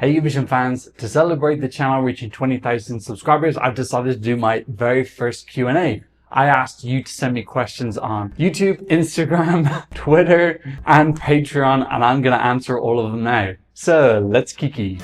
Hey Eurovision fans, to celebrate the channel reaching 20,000 subscribers, I've decided to do my very first Q&A. I asked you to send me questions on YouTube, Instagram, Twitter, and Patreon, and I'm going to answer all of them now. So let's kiki.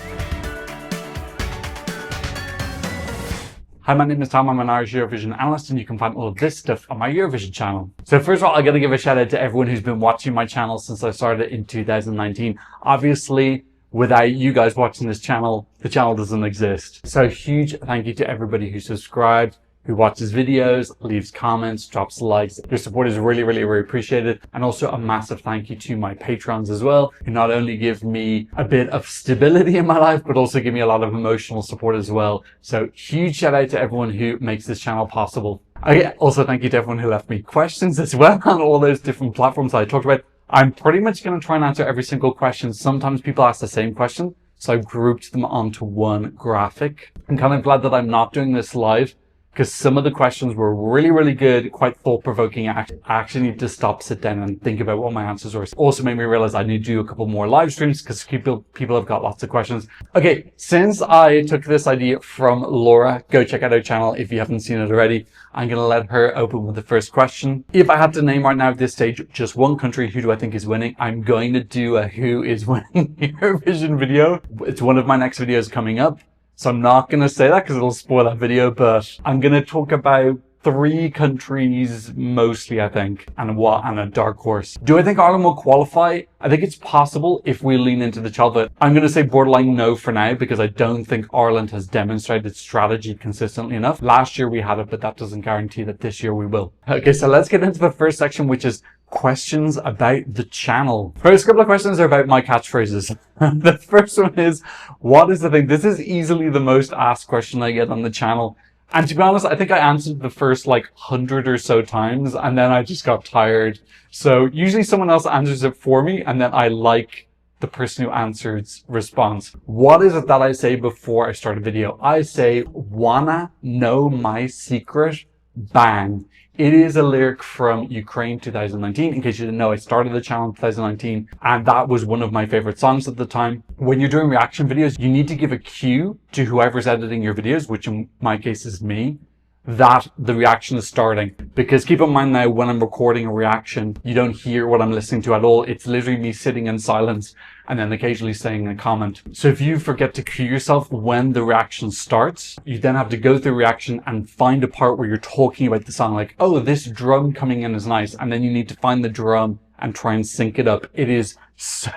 Hi, my name is Tom. I'm an Irish Eurovision analyst, and you can find all of this stuff on my Eurovision channel. So first of all, I got to give a shout out to everyone who's been watching my channel since I started in 2019. Obviously, without you guys watching this channel, the channel doesn't exist. So huge thank you to everybody who subscribed, who watches videos, leaves comments, drops likes. Your support is really, really, really appreciated. And also a massive thank you to my patrons as well, who not only give me a bit of stability in my life, but also give me a lot of emotional support as well. So huge shout out to everyone who makes this channel possible. Okay, also thank you to everyone who left me questions as well on all those different platforms I talked about. I'm pretty much going to try and answer every single question. Sometimes people ask the same question, so I've grouped them onto one graphic. I'm kind of glad that I'm not doing this live, because some of the questions were really, really good, quite thought-provoking. I actually need to stop, sit down and think about what my answers were. Also made me realize I need to do a couple more live streams because people have got lots of questions. Okay, since I took this idea from Laura, go check out her channel if you haven't seen it already. I'm going to let her open with the first question. If I had to name right now at this stage just one country, who do I think is winning? I'm going to do a who is winning Eurovision video. It's one of my next videos coming up. So I'm not going to say that because it'll spoil that video, but I'm going to talk about 3 countries mostly, I think, and a dark horse. Do I think Ireland will qualify? I think it's possible if we lean into the childhood. I'm going to say borderline no for now because I don't think Ireland has demonstrated strategy consistently enough. Last year we had it, but that doesn't guarantee that this year we will. Okay, so let's get into the first section, which is questions about the channel. First couple of questions are about my catchphrases. The first one is, what is the thing? This is easily the most asked question I get on the channel. And to be honest, I think I answered the first 100 or so times and then I just got tired. So usually someone else answers it for me and then I like the person who answers response. What is it that I say before I start a video? I say, wanna know my secret? Bang. It is a lyric from Ukraine 2019. In case you didn't know, I started the channel in 2019 and that was one of my favorite songs at the time. When you're doing reaction videos, you need to give a cue to whoever's editing your videos, which in my case is me, that the reaction is starting. Because keep in mind now, when I'm recording a reaction, you don't hear what I'm listening to at all. It's literally me sitting in silence and then occasionally saying a comment. So if you forget to cue yourself when the reaction starts, you then have to go through the reaction and find a part where you're talking about the song, like, oh, this drum coming in is nice. And then you need to find the drum and try and sync it up. It is so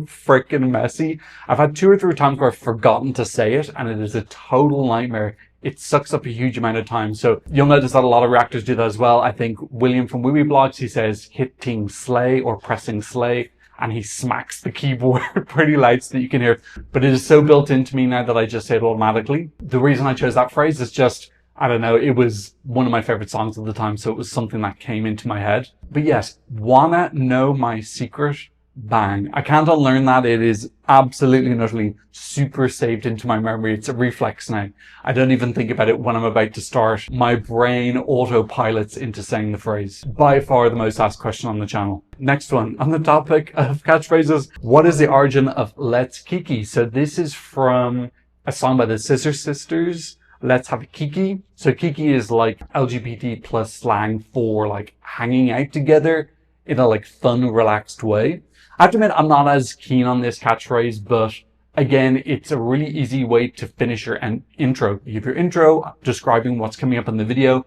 freaking messy. I've had 2 or 3 times where I've forgotten to say it and it is a total nightmare. It sucks up a huge amount of time. So you'll notice that a lot of reactors do that as well. I think William from Wikipedia, he says hitting slay or pressing slay, and he smacks the keyboard pretty loud so that you can hear it. But it is so built into me now that I just say it automatically. The reason I chose that phrase is just, I don't know, it was one of my favorite songs at the time. So it was something that came into my head. But yes, wanna know my secret? Bang. I can't unlearn that. It is absolutely and utterly super saved into my memory. It's a reflex now. I don't even think about it when I'm about to start. My brain autopilots into saying the phrase. By far the most asked question on the channel. Next one, on the topic of catchphrases, what is the origin of Let's Kiki? So this is from a song by the Scissor Sisters, Let's Have a Kiki. So Kiki is LGBT plus slang for hanging out together in a fun, relaxed way. I have to admit, I'm not as keen on this catchphrase, but again, it's a really easy way to finish your intro. You have your intro describing what's coming up in the video,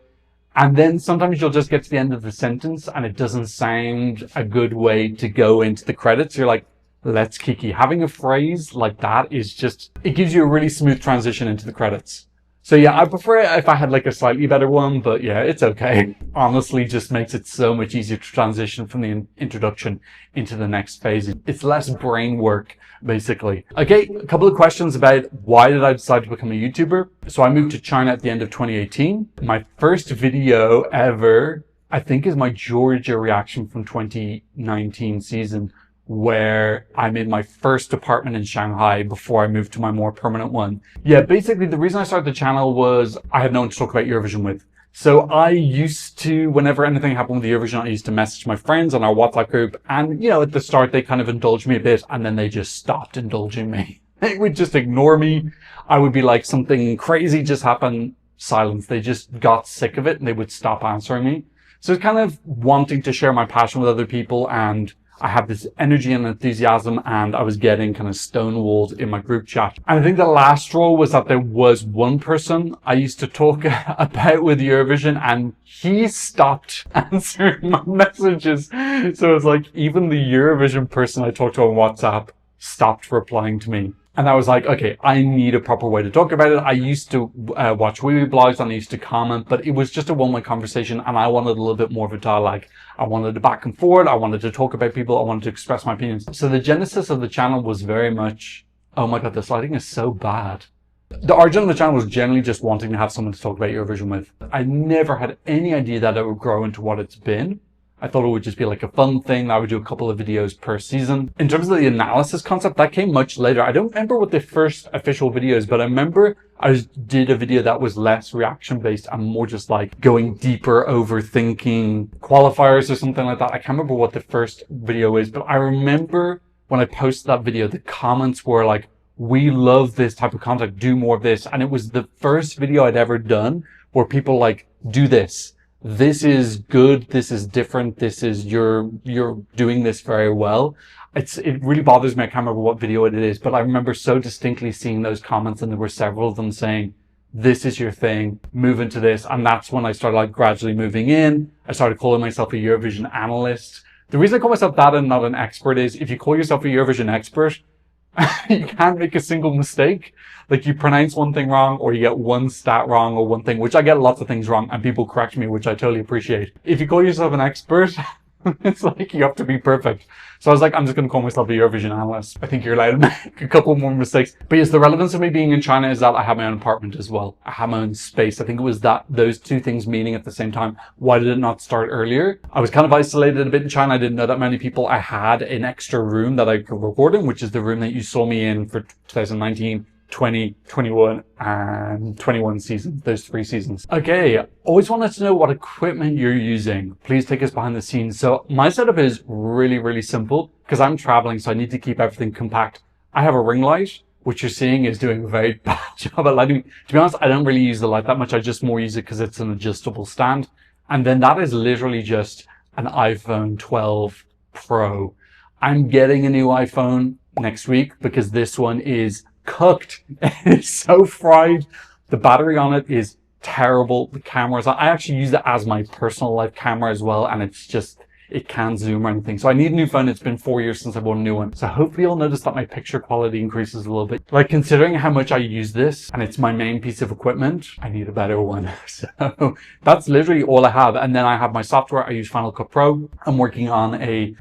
and then sometimes you'll just get to the end of the sentence and it doesn't sound a good way to go into the credits. You're like, let's kiki. Having a phrase like that is just, it gives you a really smooth transition into the credits. So yeah, I prefer it if I had a slightly better one, but yeah, it's okay. Honestly, just makes it so much easier to transition from the introduction into the next phase. It's less brain work, basically. Okay, a couple of questions about why did I decide to become a YouTuber? So I moved to China at the end of 2018. My first video ever, I think, is my Georgia reaction from 2019 season, where I made my first apartment in Shanghai before I moved to my more permanent one. Yeah, basically the reason I started the channel was I had no one to talk about Eurovision with. So I used to, whenever anything happened with Eurovision, I used to message my friends on our WhatsApp group. And, at the start, they kind of indulged me a bit and then they just stopped indulging me. They would just ignore me. I would be like, something crazy just happened, silence. They just got sick of it and they would stop answering me. So it's kind of wanting to share my passion with other people, and I have this energy and enthusiasm, and I was getting kind of stonewalled in my group chat. And I think the last straw was that there was one person I used to talk about with Eurovision, and he stopped answering my messages. So it's like, even the Eurovision person I talked to on WhatsApp stopped replying to me. And I was like, okay, I need a proper way to talk about it. I used to watch Wikipedia blogs and I used to comment, but it was just a one-way conversation, and I wanted a little bit more of a dialogue. I wanted a back and forth. I wanted to talk about people. I wanted to express my opinions. So the genesis of the channel was very much, oh my God, this lighting is so bad. The origin of the channel was generally just wanting to have someone to talk about Eurovision with. I never had any idea that it would grow into what it's been. I thought it would just be like a fun thing. I would do a couple of videos per season. In terms of the analysis concept, that came much later. I don't remember what the first official video is, but I remember I did a video that was less reaction based and more just like going deeper, overthinking qualifiers or something like that. I can't remember what the first video is, but I remember when I posted that video, the comments were like, we love this type of content, do more of this. And it was the first video I'd ever done where people like, do this. This is good. This is different. This is, you're doing this very well. It really bothers me. I can't remember what video it is, but I remember so distinctly seeing those comments, and there were several of them saying, this is your thing, move into this. And that's when I started like gradually moving in. I started calling myself a Eurovision analyst. The reason I call myself that and not an expert is if you call yourself a Eurovision expert, you can't make a single mistake. Like, you pronounce one thing wrong, or you get one stat wrong, or one thing, which I get lots of things wrong, and people correct me, which I totally appreciate. If you call yourself an expert, it's like you have to be perfect. So I was like, I'm just going to call myself a Eurovision analyst. I think you're allowed to make a couple more mistakes. But yes, the relevance of me being in China is that I have my own apartment as well. I have my own space. I think it was that those two things meeting at the same time. Why did it not start earlier? I was kind of isolated a bit in China. I didn't know that many people. I had an extra room that I could record in, which is the room that you saw me in for 2019. 20, 21, and 21 seasons, those 3 seasons. Okay, always wanted to know what equipment you're using. Please take us behind the scenes. So my setup is really, really simple because I'm traveling, so I need to keep everything compact. I have a ring light, which you're seeing is doing a very bad job at lighting. To be honest, I don't really use the light that much. I just more use it because it's an adjustable stand. And then that is literally just an iPhone 12 Pro. I'm getting a new iPhone next week because this one is cooked. It's so fried. The battery on it is terrible. The cameras, I actually use it as my personal life camera as well, and it's just, it can't zoom or anything. So I need a new phone. It's been 4 years since I bought a new one. So hopefully you'll notice that my picture quality increases a little bit. Like, considering how much I use this and it's my main piece of equipment, I need a better one. So that's literally all I have. And then I have my software. I use Final Cut Pro. I'm working on a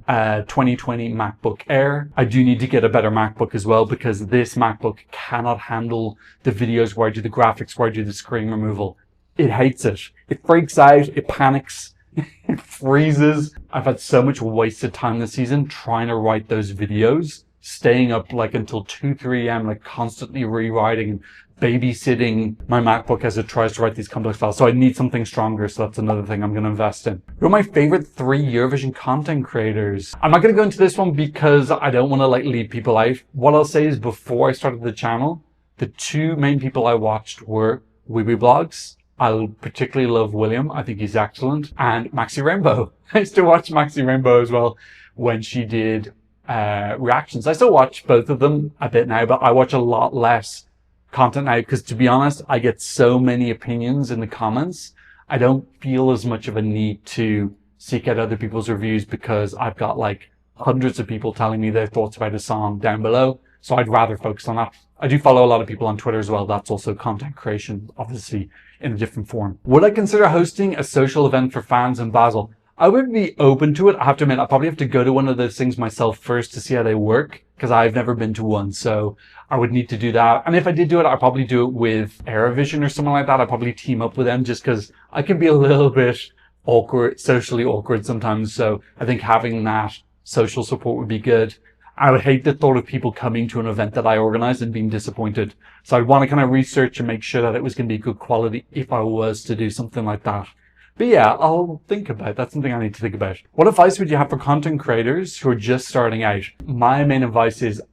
2020 MacBook Air. I do need to get a better MacBook as well because this MacBook cannot handle the videos where I do the graphics, where I do the screen removal. It hates it. It freaks out. It panics. It freezes. I've had so much wasted time this season trying to write those videos, staying up like until 2, 3 a.m., like constantly rewriting and babysitting my MacBook as it tries to write these complex files. So I need something stronger. So that's another thing I'm going to invest in. Who are my favorite 3 Eurovision content creators? I'm not going to go into this one because I don't want to like leave people out. What I'll say is before I started the channel, the 2 main people I watched were Wikipedia blogs. I particularly love William. I think he's excellent. And Maxi Rainbow. I used to watch Maxi Rainbow as well when she did reactions. I still watch both of them a bit now, but I watch a lot less content now because, to be honest, I get so many opinions in the comments. I don't feel as much of a need to seek out other people's reviews because I've got like hundreds of people telling me their thoughts about a song down below. So I'd rather focus on that. I do follow a lot of people on Twitter as well. That's also content creation, obviously, in a different form. Would I consider hosting a social event for fans in Basel? I would be open to it. I have to admit, I probably have to go to one of those things myself first to see how they work because I've never been to one. So I would need to do that. And if I did do it, I'd probably do it with Eurovision or something like that. I'd probably team up with them just because I can be a little bit awkward, socially awkward sometimes. So I think having that social support would be good. I would hate the thought of people coming to an event that I organized and being disappointed. So I'd want to kind of research and make sure that it was going to be good quality if I was to do something like that. But yeah, I'll think about it. That's something I need to think about. What advice would you have for content creators who are just starting out? My main advice is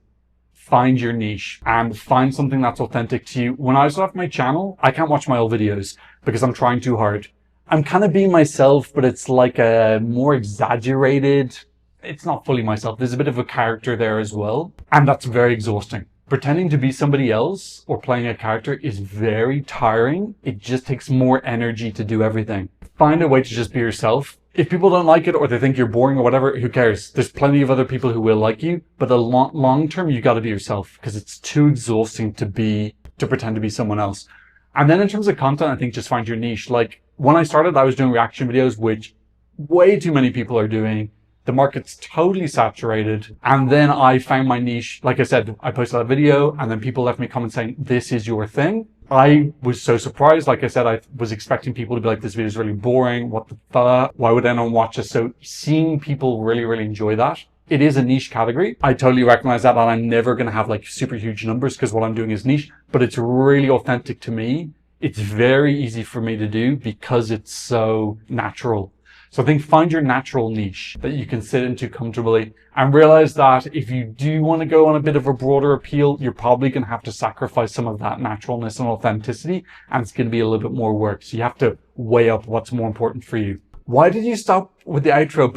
find your niche and find something that's authentic to you. When I start off my channel, I can't watch my old videos because I'm trying too hard. I'm kind of being myself, but it's like a more exaggerated, it's not fully myself. There's a bit of a character there as well. And that's very exhausting. Pretending to be somebody else or playing a character is very tiring. It just takes more energy to do everything. Find a way to just be yourself. If people don't like it or they think you're boring or whatever, who cares? There's plenty of other people who will like you, but the long term, you got to be yourself because it's too exhausting to pretend to be someone else. And then in terms of content, I think just find your niche. Like when I started, I was doing reaction videos, which way too many people are doing. The market's totally saturated. And then I found my niche. Like I said, I posted that video and then people left me comments saying, this is your thing. I was so surprised. Like I said, I was expecting people to be like, this video is really boring. What the fuck? Why would anyone watch this? So seeing people really, really enjoy that. It is a niche category. I totally recognize that. And I'm never going to have like super huge numbers because what I'm doing is niche, but it's really authentic to me. It's very easy for me to do because it's so natural. So I think find your natural niche that you can sit into comfortably and realize that if you do want to go on a bit of a broader appeal, you're probably going to have to sacrifice some of that naturalness and authenticity, and it's going to be a little bit more work. So you have to weigh up what's more important for you. Why did you stop with the outro?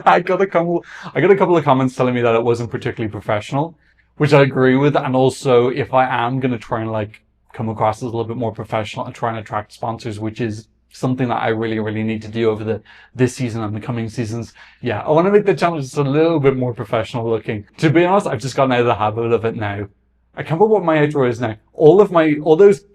I got a couple of comments telling me that it wasn't particularly professional, which I agree with. And also if I am going to try and like come across as a little bit more professional and try and attract sponsors, which is something that I really, really need to do over this season and the coming seasons. Yeah, I want to make the channel just a little bit more professional looking. To be honest, I've just gotten out of the habit of it now. I can't remember what my outro is now. All those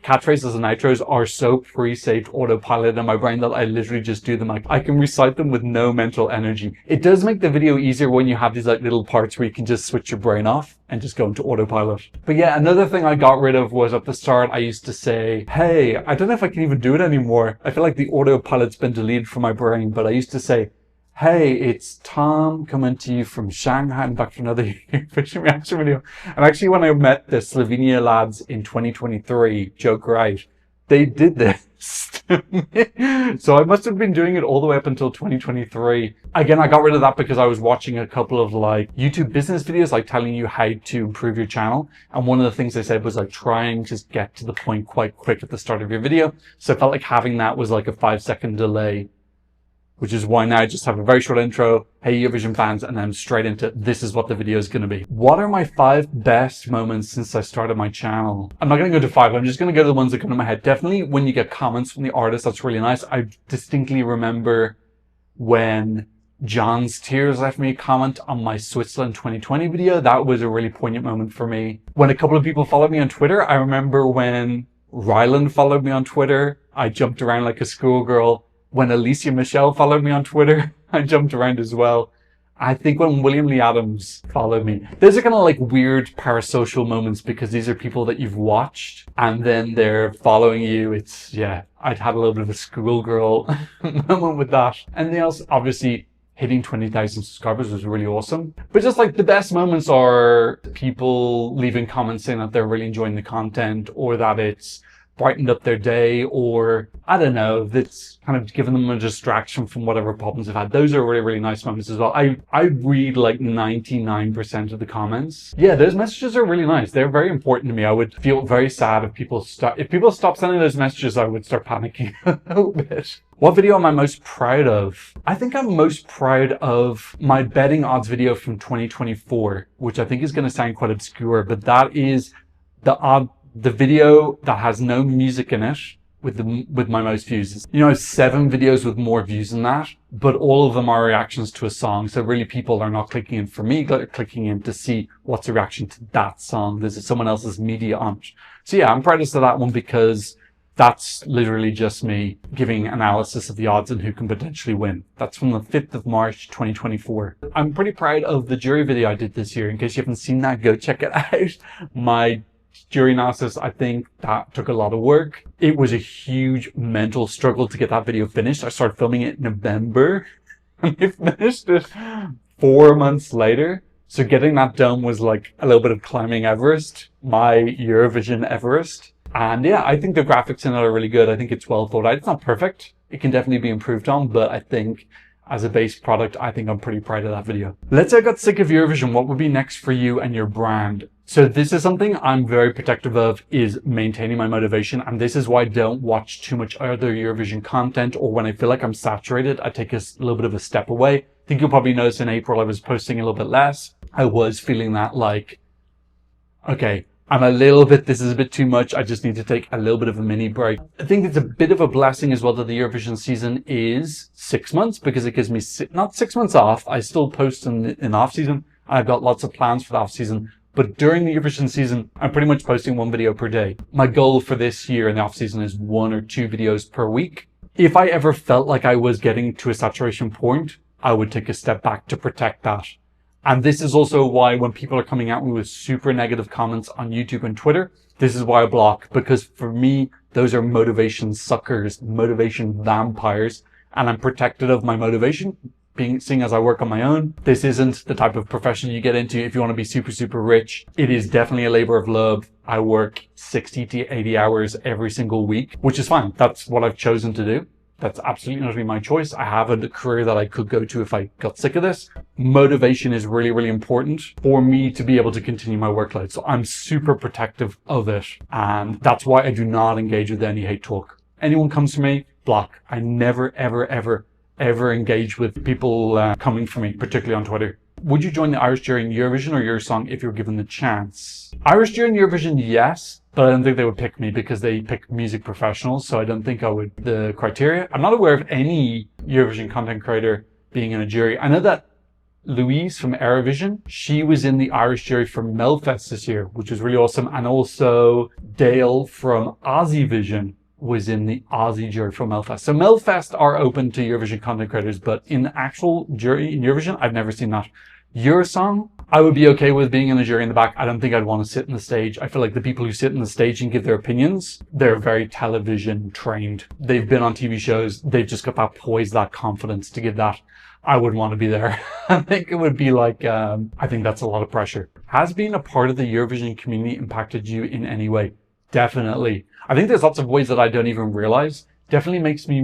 catchphrases and outros are so pre-saved autopilot in my brain that I literally just do them. Like I can recite them with no mental energy. It does make the video easier when you have these like little parts where you can just switch your brain off and just go into autopilot. But yeah, another thing I got rid of was at the start, I used to say, hey, I don't know if I can even do it anymore. I feel like the autopilot's been deleted from my brain, but I used to say, hey, it's Tom coming to you from Shanghai and back for another Eurovision reaction video. And actually, when I met the Slovenia lads in 2023, joke right, they did this to me. So I must have been doing it all the way up until 2023. Again, I got rid of that because I was watching a couple of like YouTube business videos, like telling you how to improve your channel. And one of the things they said was like, try and just get to the point quite quick at the start of your video. So I felt like having that was like a 5-second delay, which is why now I just have a very short intro, hey Eurovision fans, and then straight into this is what the video is going to be. What are my 5 best moments since I started my channel? I'm not going to go to 5, I'm just going to go to the ones that come to my head. Definitely when you get comments from the artist, that's really nice. I distinctly remember when John's Tears left me a comment on my Switzerland 2020 video. That was a really poignant moment for me. When a couple of people followed me on Twitter, I remember when Ryland followed me on Twitter, I jumped around like a schoolgirl. When Alicia Michelle followed me on Twitter, I jumped around as well. I think when William Lee Adams followed me, those are kind of like weird parasocial moments because these are people that you've watched and then they're following you. It's, yeah, I'd had a little bit of a schoolgirl moment with that. Anything else? Obviously, hitting 20,000 subscribers was really awesome. But just like the best moments are people leaving comments saying that they're really enjoying the content or that it's brightened up their day, or I don't know, that's kind of given them a distraction from whatever problems they've had. Those are really, really nice moments as well. I read like 99% of the comments. Yeah, those messages are really nice. They're very important to me. I would feel very sad if people stop sending those messages. I would start panicking a little bit. What video am I most proud of? I think I'm most proud of my betting odds video from 2024, which I think is going to sound quite obscure, but that is the video that has no music in it with my most views. You know, 7 videos with more views than that, but all of them are reactions to a song. So really people are not clicking in for me, they're clicking in to see what's a reaction to that song. There's someone else's media on it. So yeah, I'm proudest of that one because that's literally just me giving analysis of the odds and who can potentially win. That's from the 5th of March, 2024. I'm pretty proud of the jury video I did this year. In case you haven't seen that, go check it out. My jury analysis, I think that took a lot of work. It was a huge mental struggle to get that video finished. I started filming it in November and I finished it 4 months later. So getting that done was like a little bit of climbing Everest, my Eurovision Everest. And yeah, I think the graphics in it are really good. I think it's well thought out. It's not perfect. It can definitely be improved on, but I think as a base product, I think I'm pretty proud of that video. Let's say I got sick of Eurovision. What would be next for you and your brand? So this is something I'm very protective of, is maintaining my motivation. And this is why I don't watch too much other Eurovision content, or when I feel like I'm saturated, I take a little bit of a step away. I think you'll probably notice in April, I was posting a little bit less. I was feeling that like, okay, this is a bit too much. I just need to take a little bit of a mini break. I think it's a bit of a blessing as well that the Eurovision season is 6 months, because it gives me not 6 months off. I still post in off season. I've got lots of plans for the off season, but during the Eurovision season, I'm pretty much posting 1 video per day. My goal for this year in the off season is 1 or 2 videos per week. If I ever felt like I was getting to a saturation point, I would take a step back to protect that. And this is also why when people are coming at me with super negative comments on YouTube and Twitter, this is why I block, because for me, those are motivation suckers, motivation vampires, and I'm protected of my motivation, seeing as I work on my own. This isn't the type of profession you get into if you want to be super, super rich. It is definitely a labor of love. I work 60 to 80 hours every single week, which is fine. That's what I've chosen to do. That's absolutely not my choice. I have a career that I could go to if I got sick of this. Motivation is really, really important for me to be able to continue my workload. So I'm super protective of it. And that's why I do not engage with any hate talk. Anyone comes to me, block. I never, ever, ever, ever engage with people coming for me, particularly on Twitter. Would you join the Irish jury in Eurovision or Eurosong if you were given the chance? Irish jury in Eurovision, yes. But I don't think they would pick me because they pick music professionals. So I don't think I would, the criteria. I'm not aware of any Eurovision content creator being in a jury. I know that Louise from Eurovision, she was in the Irish jury for Melfest this year, which was really awesome. And also Dale from Aussievision was in the Aussie jury for Melfest. So Melfest are open to Eurovision content creators, but in the actual jury in Eurovision, I've never seen that. Eurosong, I would be okay with being in the jury in the back. I don't think I'd want to sit in the stage. I feel like the people who sit in the stage and give their opinions, they're very television trained. They've been on TV shows. They've just got that poise, that confidence to give that. I wouldn't want to be there. I think it would be like, I think that's a lot of pressure. Has being a part of the Eurovision community impacted you in any way? Definitely. I think there's lots of ways that I don't even realize. Definitely makes me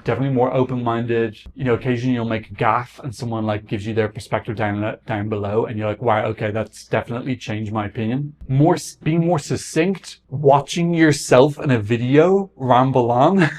definitely more open-minded. You know, occasionally you'll make a gaffe and someone like gives you their perspective down below and you're like, wow, okay, that's definitely changed my opinion. Being more succinct, watching yourself in a video ramble on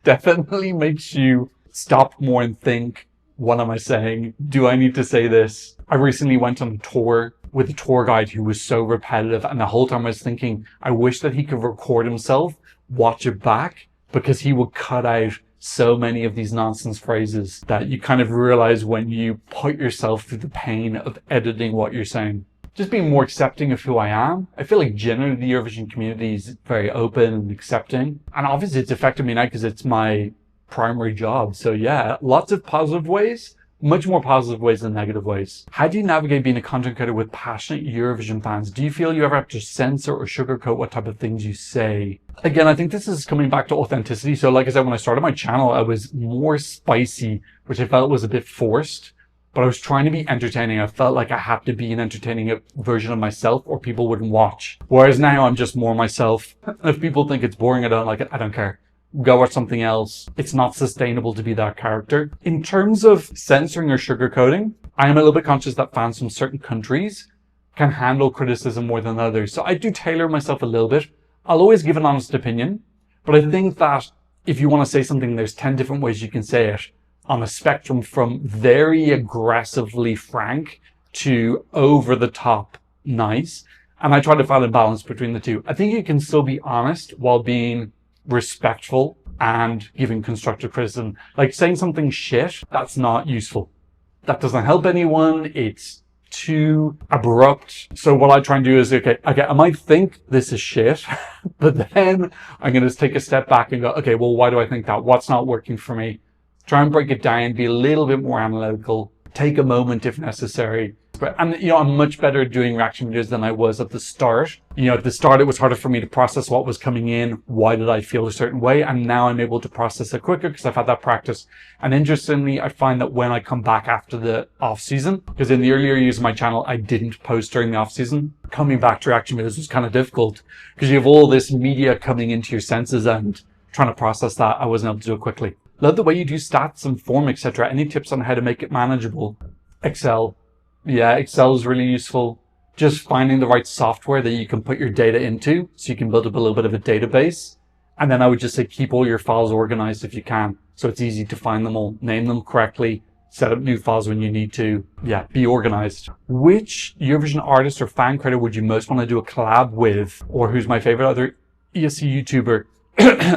definitely makes you stop more and think, what am I saying? Do I need to say this? I recently went on a tour with a tour guide who was so repetitive, and the whole time I was thinking, I wish that he could record himself, watch it back, because he would cut out so many of these nonsense phrases that you kind of realize when you put yourself through the pain of editing what you're saying. Just being more accepting of who I am. I feel like generally the Eurovision community is very open and accepting. And obviously it's affected me now because it's my primary job. So yeah, lots of positive ways. Much more positive ways than negative ways. How do you navigate being a content creator with passionate Eurovision fans? Do you feel you ever have to censor or sugarcoat what type of things you say? Again, I think this is coming back to authenticity. So like I said, when I started my channel, I was more spicy, which I felt was a bit forced, but I was trying to be entertaining. I felt like I had to be an entertaining version of myself or people wouldn't watch. Whereas now I'm just more myself. If people think it's boring, I don't like it, I don't care. Go watch something else. It's not sustainable to be that character. In terms of censoring or sugarcoating, I am a little bit conscious that fans from certain countries can handle criticism more than others. So I do tailor myself a little bit. I'll always give an honest opinion, but I think that if you want to say something, there's 10 different ways you can say it on a spectrum from very aggressively frank to over the top nice. And I try to find a balance between the two. I think you can still be honest while being respectful and giving constructive criticism. Like saying something shit, that's not useful. That doesn't help anyone. It's too abrupt. So what I try and do is, okay, I might think this is shit, but then I'm going to take a step back and go, okay, well, why do I think that? What's not working for me? Try and break it down, be a little bit more analytical, take a moment if necessary. And, you know, I'm much better at doing reaction videos than I was at the start. You know, at the start, it was harder for me to process what was coming in. Why did I feel a certain way? And now I'm able to process it quicker because I've had that practice. And interestingly, I find that when I come back after the off season, because in the earlier years of my channel, I didn't post during the off season. Coming back to reaction videos was kind of difficult because you have all this media coming into your senses and trying to process that. I wasn't able to do it quickly. Love the way you do stats and form, etc. Any tips on how to make it manageable? Excel. Yeah, Excel is really useful. Just finding the right software that you can put your data into so you can build up a little bit of a database. And then I would just say keep all your files organized if you can. So it's easy to find them all, name them correctly, set up new files when you need to. Yeah, be organized. Which Eurovision artist or fan creator would you most want to do a collab with? Or who's my favorite other ESC YouTuber?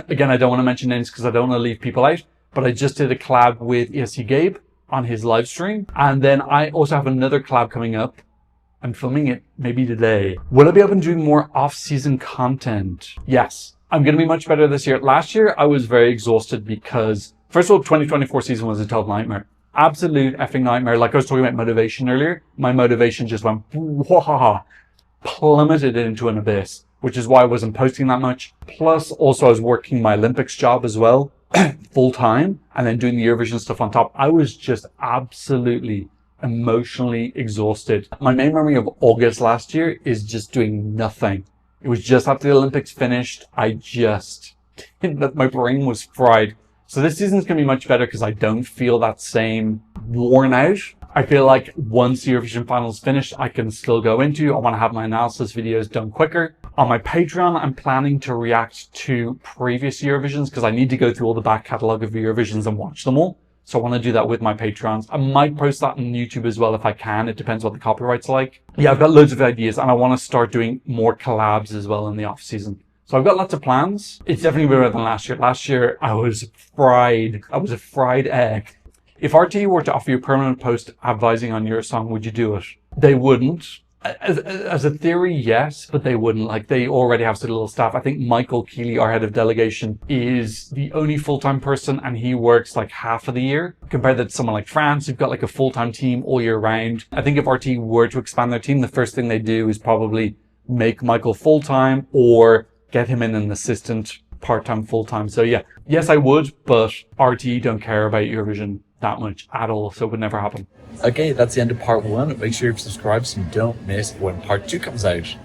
Again, I don't want to mention names because I don't want to leave people out, but I just did a collab with ESC Gabe on his live stream. And then I also have another collab coming up. I'm filming it maybe today. Will I be open to doing more off-season content? Yes. I'm going to be much better this year. Last year, I was very exhausted because, first of all, 2024 season was a total nightmare. Absolute effing nightmare. Like I was talking about motivation earlier, my motivation just went plummeted into an abyss, which is why I wasn't posting that much. Plus, also I was working my Olympics job as well, full time, and then doing the Eurovision stuff on top. I was just absolutely emotionally exhausted. My main memory of August last year is just doing nothing. It was just after the Olympics finished. My brain was fried. So this season's going to be much better because I don't feel that same worn out. I feel like once the Eurovision finals finished, I can still go into. I want to have my analysis videos done quicker. On my Patreon, I'm planning to react to previous Eurovisions because I need to go through all the back catalogue of Eurovisions and watch them all. So I want to do that with my Patrons. I might post that on YouTube as well if I can. It depends what the copyright's like. Yeah, I've got loads of ideas and I want to start doing more collabs as well in the off season. So I've got lots of plans. It's definitely better than last year. Last year, I was fried. I was a fried egg. If RTE were to offer you a permanent post advising on your song, would you do it? They wouldn't. As a theory, yes, but they wouldn't. Like, they already have such a little staff. I think Michael Keeley, our head of delegation, is the only full-time person, and he works like half of the year. Compare that to someone like France, who've got like a full-time team all year round. I think if RTE were to expand their team, the first thing they do is probably make Michael full-time or get him in an assistant part-time, full-time. So yeah, yes, I would, but RTE don't care about Eurovision that much at all, so it would never happen. Okay, that's the end of part 1. Make sure you're subscribed so you don't miss when part 2 comes out.